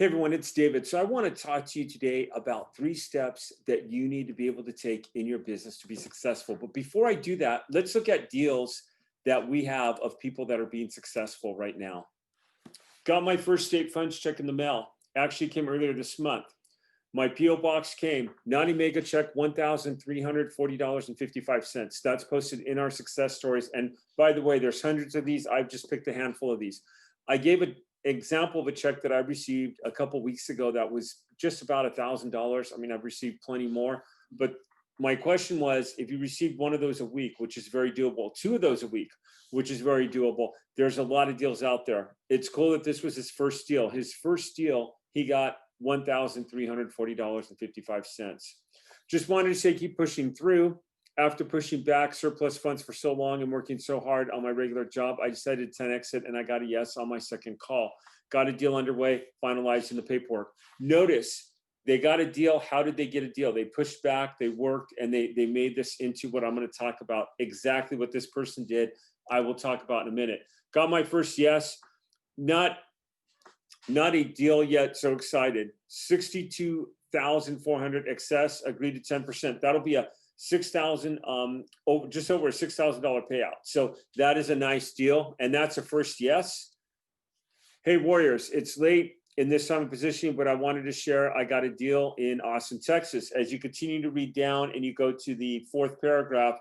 Hey everyone, it's David. So I want to talk to you today about 3 steps that you need to be able to take in your business to be successful. But before I do that, let's look at deals that we have of people that are being successful right now. Got my first state funds check in the mail. Actually came earlier this month. My PO box came 90 mega check, $1,340.55. That's posted in our success stories. And by the way, there's hundreds of these. I've just picked a handful of these. I gave an example of a check that I received a couple weeks ago that was just about $1,000. I mean, I've received plenty more, but my question was, if you received one of those a week, which is very doable, 2 of those a week, which is very doable, there's a lot of deals out there. It's cool that this was his first deal. His first deal, he got $1,340.55. Just wanted to say, keep pushing through. After pushing back surplus funds for so long and working so hard on my regular job, I decided to 10X it, and I got a yes on my second call. Got a deal underway, finalizing the paperwork. Notice they got a deal. How did they get a deal? They pushed back, they worked, and they made this into what I'm going to talk about. Exactly what this person did, I will talk about in a minute. Got my first yes. Not a deal yet, so excited. 62,400 excess, agreed to 10%. That'll be a just over a $6,000 payout. So that is a nice deal, and that's a first yes. Hey Warriors, it's late in this time of positioning, but I wanted to share I got a deal in Austin, Texas. As you continue to read down and you go to the 4th paragraph,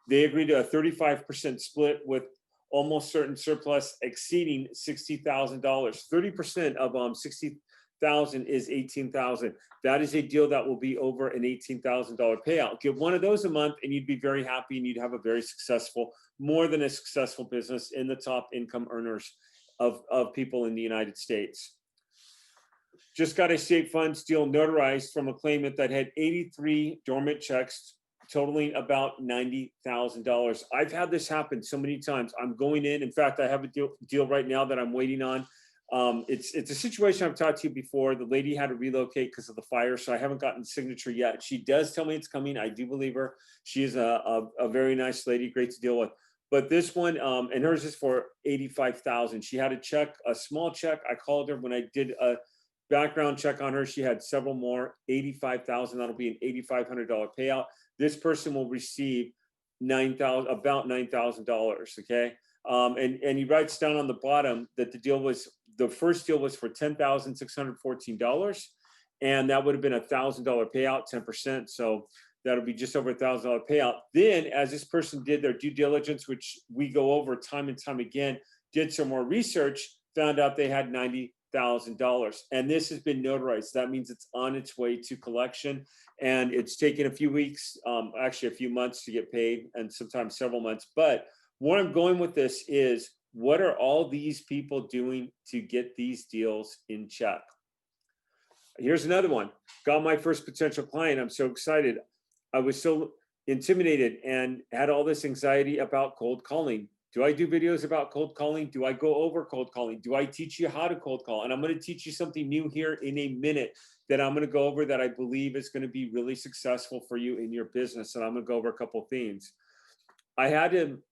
they agreed to a 35% split with almost certain surplus exceeding $60,000. 30% of $60,000 is $18,000. That is a deal that will be over an $18,000 payout. Give one of those a month and you'd be very happy, and you'd have a very successful, more than a successful business in the top income earners of people in the United States. Just got a state funds deal notarized from a claimant that had 83 dormant checks totaling about $90,000. I've had this happen so many times. I'm going in fact, I have a deal right now that I'm waiting on. It's a situation I've talked to you before. The lady had to relocate because of the fire, so I haven't gotten the signature yet. She does tell me it's coming. I do believe her. She is a very nice lady, great to deal with. But this one, and hers is for $85,000. She had a check, a small check. I called her when I did a background check on her. She had several more, $85,000. That'll be an $8,500 payout. This person will receive about $9,000. Okay. And he writes down on the bottom that the first deal was for $10,614, and that would have been a $1,000 payout, 10%. So that'll be just over $1,000 payout. Then, as this person did their due diligence, which we go over time and time again, did some more research, found out they had $90,000, and this has been notarized. That means it's on its way to collection, and it's taken a few weeks, actually a few months to get paid, and sometimes several months. But where I'm going with this is, what are all these people doing to get these deals in check? Here's another one. Got my first potential client. I'm so excited. I was so intimidated and had all this anxiety about cold calling. Do I do videos about cold calling? Do I go over cold calling? Do I teach you how to cold call? And I'm going to teach you something new here in a minute that I'm going to go over that I believe is going to be really successful for you in your business. And I'm going to go over a couple of things. I had to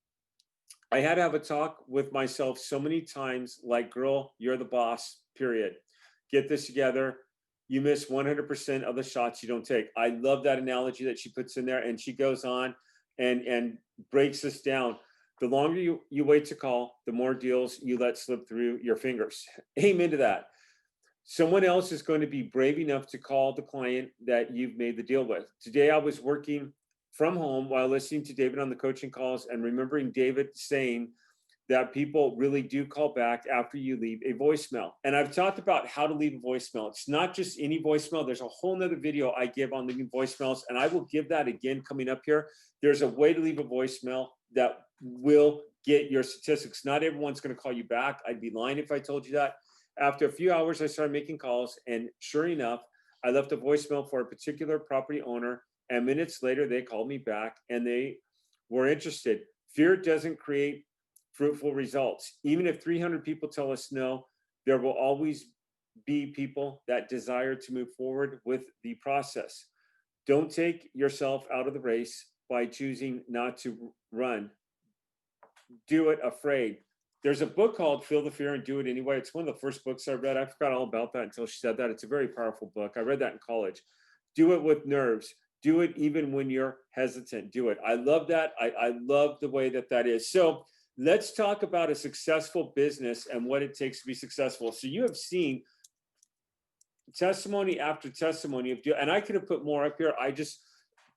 have a talk with myself so many times, like, girl, you're the boss, period. Get this together. You miss 100% of the shots you don't take. I love that analogy that she puts in there, and she goes on and breaks this down. The longer you wait to call, the more deals you let slip through your fingers. Amen to that. Someone else is going to be brave enough to call the client that you've made the deal with. Today, I was working from home while listening to David on the coaching calls and remembering David saying that people really do call back after you leave a voicemail. And I've talked about how to leave a voicemail. It's not just any voicemail. There's a whole nother video I give on leaving voicemails, and I will give that again coming up here. There's a way to leave a voicemail that will get your statistics. Not everyone's going to call you back. I'd be lying if I told you that. After a few hours, I started making calls, and sure enough, I left a voicemail for a particular property owner, and minutes later, they called me back and they were interested. Fear doesn't create fruitful results. Even if 300 people tell us no, there will always be people that desire to move forward with the process. Don't take yourself out of the race by choosing not to run. Do it afraid. there's a book called Feel the Fear and Do It Anyway. It's one of the first books I read. I forgot all about that until she said that. It's a very powerful book. I read that in college. Do it with nerves. Do it even when you're hesitant. Do it. I love that. I love the way that that is. So let's talk about a successful business and what it takes to be successful. So you have seen testimony after testimony of deal, and I could have put more up here. I just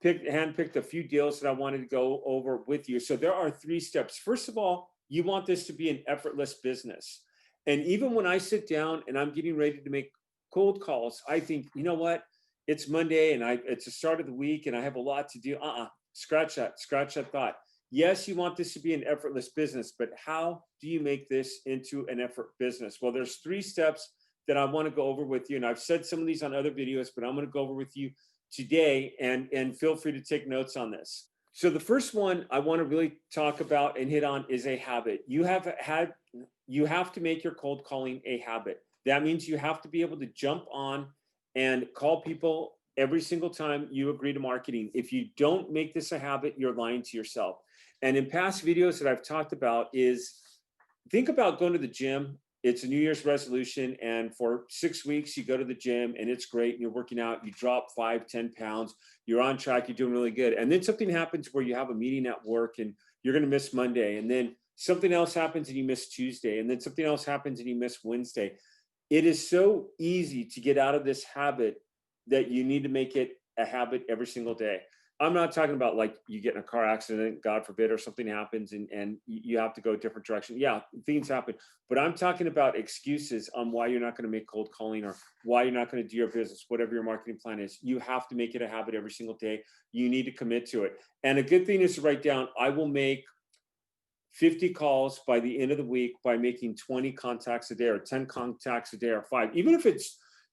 handpicked a few deals that I wanted to go over with you. So there are 3 steps. First of all, you want this to be an effortless business. And even when I sit down and I'm getting ready to make cold calls, I think, you know what? It's Monday and it's the start of the week and I have a lot to do. Scratch that thought. Yes, you want this to be an effortless business, but how do you make this into an effort business? Well, there's 3 steps that I want to go over with you. And I've said some of these on other videos, but I'm going to go over with you today, and feel free to take notes on this. So the first one I want to really talk about and hit on is a habit. You have to make your cold calling a habit. That means you have to be able to jump on and call people every single time you agree to marketing. If you don't make this a habit, you're lying to yourself. And in past videos that I've talked about is, think about going to the gym. It's a New Year's resolution, and for 6 weeks you go to the gym and it's great and you're working out, you drop 5-10 pounds, you're on track, you're doing really good, and then something happens where you have a meeting at work and you're going to miss Monday, and then something else happens and you miss Tuesday, and then something else happens and you miss Wednesday. It is so easy to get out of this habit that you need to make it a habit every single day. I'm not talking about like you get in a car accident, God forbid, or something happens and you have to go a different direction. Yeah, things happen. But I'm talking about excuses on why you're not going to make cold calling or why you're not going to do your business, whatever your marketing plan is. You have to make it a habit every single day. You need to commit to it. And a good thing is to write down, I will make 50 calls by the end of the week by making 20 contacts a day or 10 contacts a day or 5. Even if it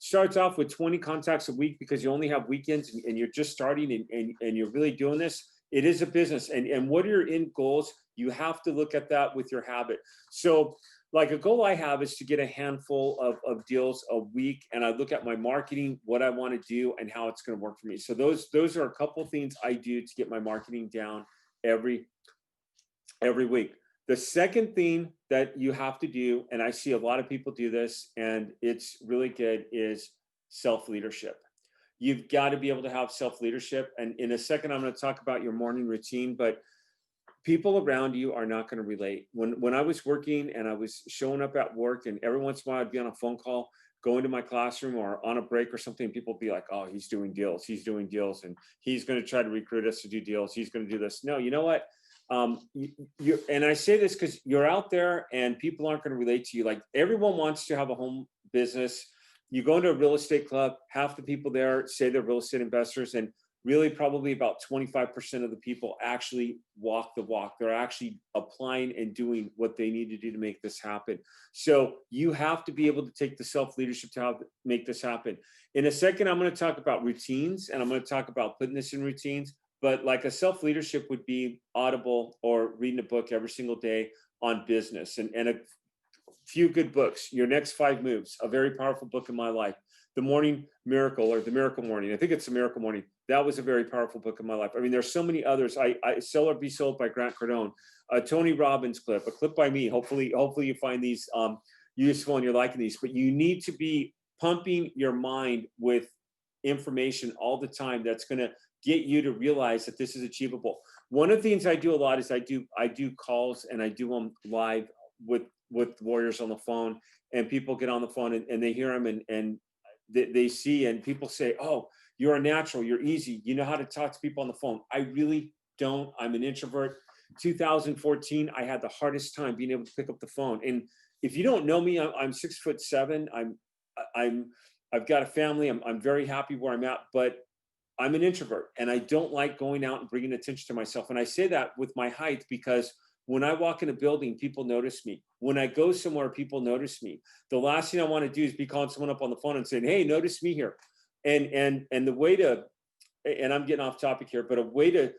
starts off with 20 contacts a week because you only have weekends and you're just starting and you're really doing this, it is a business. And what are your end goals? You have to look at that with your habit. So like a goal I have is to get a handful of deals a week, and I look at my marketing, what I want to do and how it's going to work for me. So those are a couple of things I do to get my marketing down every week. The second thing that you have to do, and I see a lot of people do this and it's really good, is self-leadership. You've got to be able to have self-leadership. And in a second, I'm going to talk about your morning routine, but people around you are not going to relate. When I was working and I was showing up at work, and every once in a while I'd be on a phone call, go into my classroom or on a break or something, people be like, oh, he's doing deals, and he's going to try to recruit us to do deals. He's going to do this. No, you know what? And I say this because you're out there and people aren't going to relate to you. Like, everyone wants to have a home business. You go into a real estate club, half the people there say they're real estate investors, and really probably about 25% of the people actually walk the walk. They're actually applying and doing what they need to do to make this happen. So you have to be able to take the self-leadership to make this happen. In a second, I'm going to talk about routines, and I'm going to talk about putting this in routines. But like a self-leadership would be Audible or reading a book every single day on business, and a few good books. Your Next 5 Moves, a very powerful book in my life. The Morning Miracle, or The Miracle Morning. I think it's The Miracle Morning. That was a very powerful book in my life. I mean, there's so many others. I Sell or Be Sold by Grant Cardone, a Tony Robbins clip, a clip by me. Hopefully you find these useful and you're liking these. But you need to be pumping your mind with information all the time that's going to get you to realize that this is achievable. One of the things I do a lot is I do calls, and I do them live with warriors on the phone, and people get on the phone and they hear them and they see, and people say, oh, you're a natural, you're easy, you know how to talk to people on the phone. I really don't. I'm an introvert. 2014, I had the hardest time being able to pick up the phone. And if you don't know me, I'm 6'7". I've got a family. I'm very happy where I'm at, but I'm an introvert and I don't like going out and bringing attention to myself. And I say that with my height because when I walk in a building, people notice me. When I go somewhere, people notice me. The last thing I want to do is be calling someone up on the phone and saying, hey, notice me here. And the way to, and I'm getting off topic here, but a way to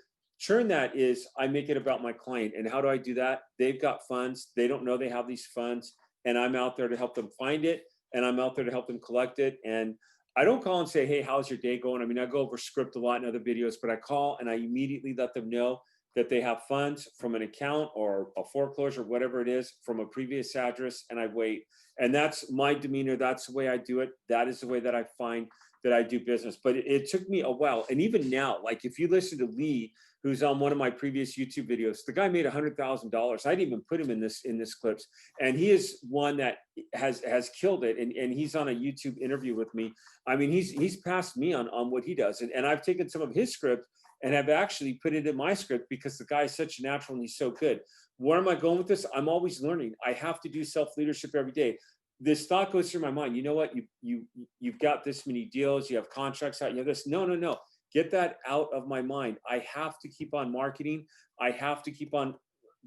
turn that is I make it about my client. And how do I do that? They've got funds. They don't know they have these funds. And I'm out there to help them find it. And I'm out there to help them collect it. And I don't call and say, hey, how's your day going? I mean, I go over script a lot in other videos, but I call and I immediately let them know that they have funds from an account or a foreclosure, whatever it is, from a previous address, and I wait. And that's my demeanor. That's the way I do it. That is the way that I find that I do business. But it took me a while. And even now, like if you listen to Lee, who's on one of my previous YouTube videos, the guy made $100,000. I didn't even put him in this clips. And he is one that has killed it. And he's on a YouTube interview with me. I mean, he's passed me on what he does. And I've taken some of his script and have actually put it in my script because the guy is such a natural and he's so good. Where am I going with this? I'm always learning. I have to do self-leadership every day. This thought goes through my mind. You know what? You've got this many deals. You have contracts out. You have this. No. Get that out of my mind. I have to keep on marketing. I have to keep on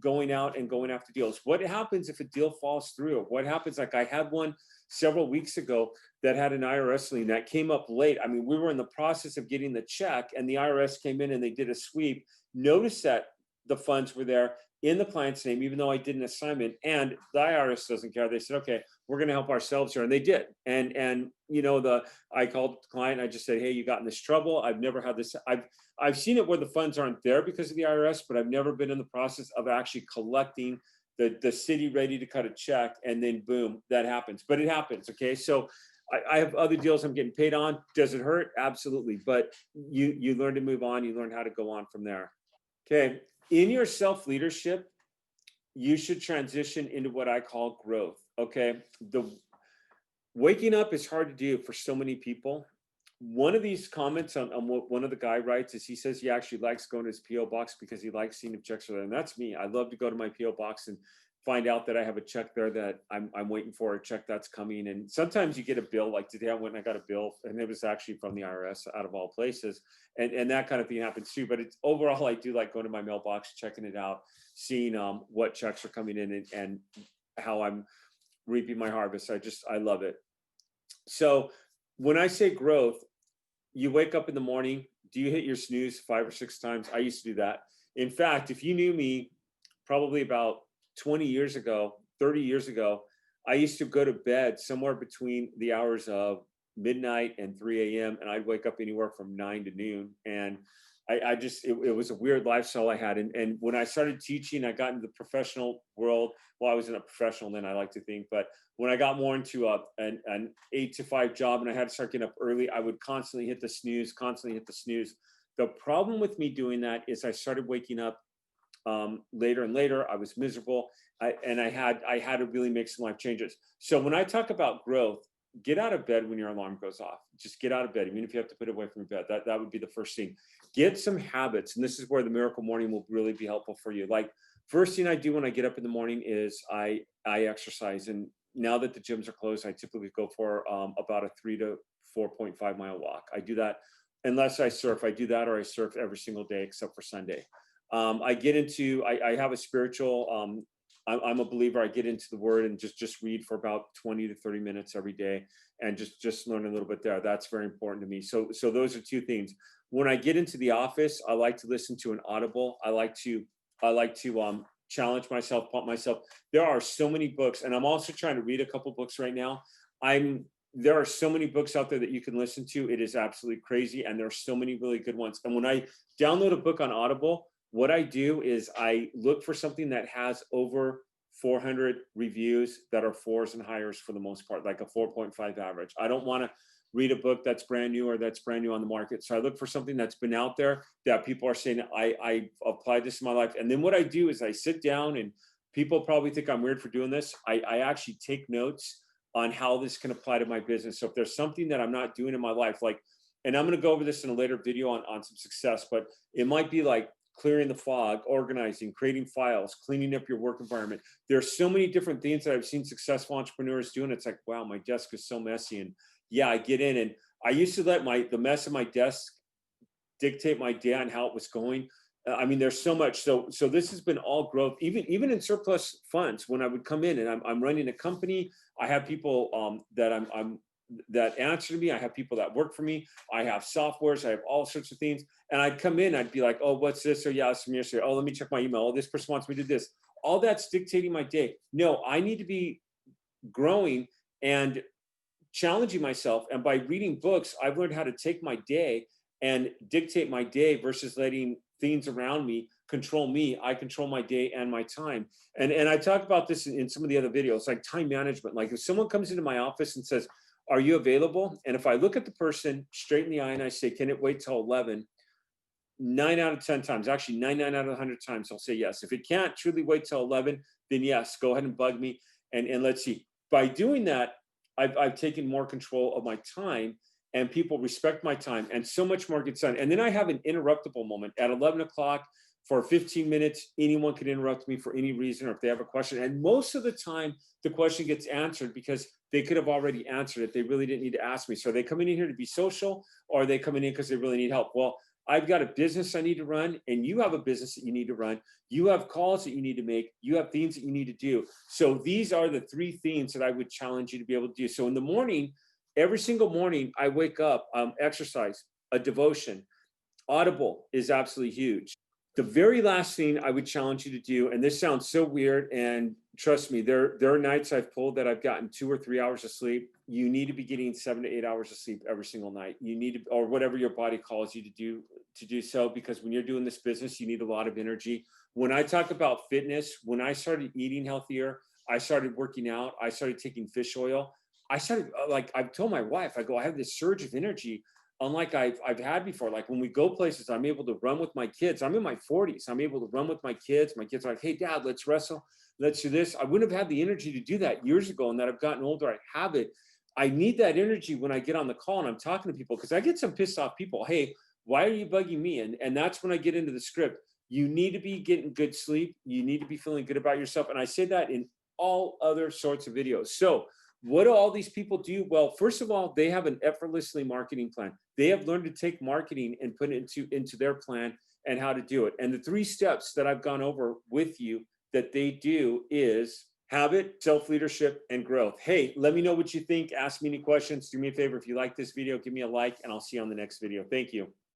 going out and going after deals. What happens if a deal falls through? What happens? Like I had one several weeks ago that had an IRS lien that came up late. I mean, we were in the process of getting the check and the IRS came in and they did a sweep. Notice that the funds were there in the client's name, even though I did an assignment, and the IRS doesn't care. They said, okay, we're going to help ourselves here. And they did. And you know, I called the client. I just said, hey, you got in this trouble. I've never had this. I've seen it where the funds aren't there because of the IRS, but I've never been in the process of actually collecting the city ready to cut a check, and then boom, that happens. But it happens. Okay. So I have other deals I'm getting paid on. Does it hurt? Absolutely. But you learn to move on. You learn how to go on from there. Okay. In your self-leadership, you should transition into what I call growth. Okay. The waking up is hard to do for so many people. One of these comments on what one of the guy writes is he says he actually likes going to his PO box because he likes seeing if checks are there. And that's me. I love to go to my PO box and find out that I have a check there that I'm waiting for, a check that's coming. And sometimes you get a bill. Like today I went and I got a bill and it was actually from the IRS out of all places. And that kind of thing happens too. But it's overall, I do like going to my mailbox, checking it out, seeing what checks are coming in and how I'm reaping my harvest. I love it. So when I say growth, you wake up in the morning, do you hit your snooze 5 or 6 times? I used to do that. In fact, if you knew me probably about 20 years ago, 30 years ago, I used to go to bed somewhere between the hours of midnight and 3 a.m. and I'd wake up anywhere from 9 to noon. And it was a weird lifestyle I had. And when I started teaching, I got into the professional world. Well, I wasn't a professional then, I like to think, but when I got more into an 8 to 5 job and I had to start getting up early, I would constantly hit the snooze. The problem with me doing that is I started waking up later and later. I was miserable. I had to really make some life changes. So when I talk about growth, get out of bed when your alarm goes off. Just get out of bed, even if you have to put it away from your bed. That would be the first thing. Get some habits. And this is where the Miracle Morning will really be helpful for you. Like first thing I do when I get up in the morning is I exercise. And now that the gyms are closed, I typically go for about a 3 to 4.5 mile walk. I do that unless I surf. I do that or I surf every single day except for Sunday. I get into, I have a spiritual, I'm a believer. I get into the word and just read for about 20 to 30 minutes every day and just learn a little bit there. That's very important to me. So those are 2 things. When I get into the office, I like to listen to an Audible. I like to challenge myself, pump myself. There are so many books, and I'm also trying to read a couple books right now. There are so many books out there that you can listen to. It is absolutely crazy. And there are so many really good ones. And when I download a book on Audible, what I do is I look for something that has over 400 reviews that are 4s and higher for the most part, like a 4.5 average. I don't want to read a book that's brand new or that's brand new on the market. So I look for something that's been out there that people are saying, I applied this in my life. And then what I do is I sit down, and people probably think I'm weird for doing this. I actually take notes on how this can apply to my business. So if there's something that I'm not doing in my life, like, and I'm going to go over this in a later video on some success, but it might be like clearing the fog, organizing, creating files, cleaning up your work environment. There's so many different things that I've seen successful entrepreneurs do. And it's like, wow, my desk is so messy. And yeah, I get in, and I used to let the mess of my desk dictate my day on how it was going. I mean, there's so much. So this has been all growth, even in surplus funds. When I would come in and I'm running a company, I have people that answer to me. I have people that work for me. I have softwares. I have all sorts of things. And I'd come in, I'd be like, oh, what's this? Or yeah, it's from yesterday. Oh, let me check my email. Oh, this person wants me to do this. All that's dictating my day. No, I need to be growing and challenging myself. And by reading books, I've learned how to take my day and dictate my day versus letting things around me control me. I control my day and my time. And I talk about this in some of the other videos, like time management. Like if someone comes into my office and says, are you available? And if I look at the person straight in the eye and I say, can it wait till 11? 9 out of 10 times, actually 99 out of 100 times, I'll say yes. If it can't truly wait till 11, then yes, go ahead and bug me. And let's see. By doing that, I've taken more control of my time, and people respect my time, and so much more gets done. And then I have an interruptible moment at 11 o'clock for 15 minutes. Anyone can interrupt me for any reason or if they have a question. And most of the time, the question gets answered because they could have already answered it. They really didn't need to ask me. So are they coming in here to be social, or are they coming in because they really need help? Well, I've got a business I need to run, and you have a business that you need to run. You have calls that you need to make. You have things that you need to do. So these are the three things that I would challenge you to be able to do. So in the morning, every single morning, I wake up, exercise, a devotion. Audible is absolutely huge. The very last thing I would challenge you to do, and this sounds so weird, and trust me, there are nights I've pulled that I've gotten 2 or 3 hours of sleep. You need to be getting 7 to 8 hours of sleep every single night. You need to, or whatever your body calls you to do so, because when you're doing this business, you need a lot of energy. When I talk about fitness, when I started eating healthier, I started working out, I started taking fish oil. I started, like I've told my wife, I go, I have this surge of energy unlike I've had before. Like when we go places, I'm able to run with my kids. I'm in my 40s. I'm able to run with my kids. My kids are like, hey, Dad, let's wrestle. Let's do this. I wouldn't have had the energy to do that years ago. And that I've gotten older, I have it. I need that energy when I get on the call and I'm talking to people, because I get some pissed off people. Hey, why are you bugging me? And that's when I get into the script. You need to be getting good sleep. You need to be feeling good about yourself. And I say that in all other sorts of videos. So what do all these people do? Well, first of all, they have an effortlessly marketing plan. They have learned to take marketing and put it into their plan and how to do it. And the 3 steps that I've gone over with you that they do is habit, self-leadership, and growth. Hey, let me know what you think. Ask me any questions. Do me a favor. If you like this video, give me a like, and I'll see you on the next video. Thank you.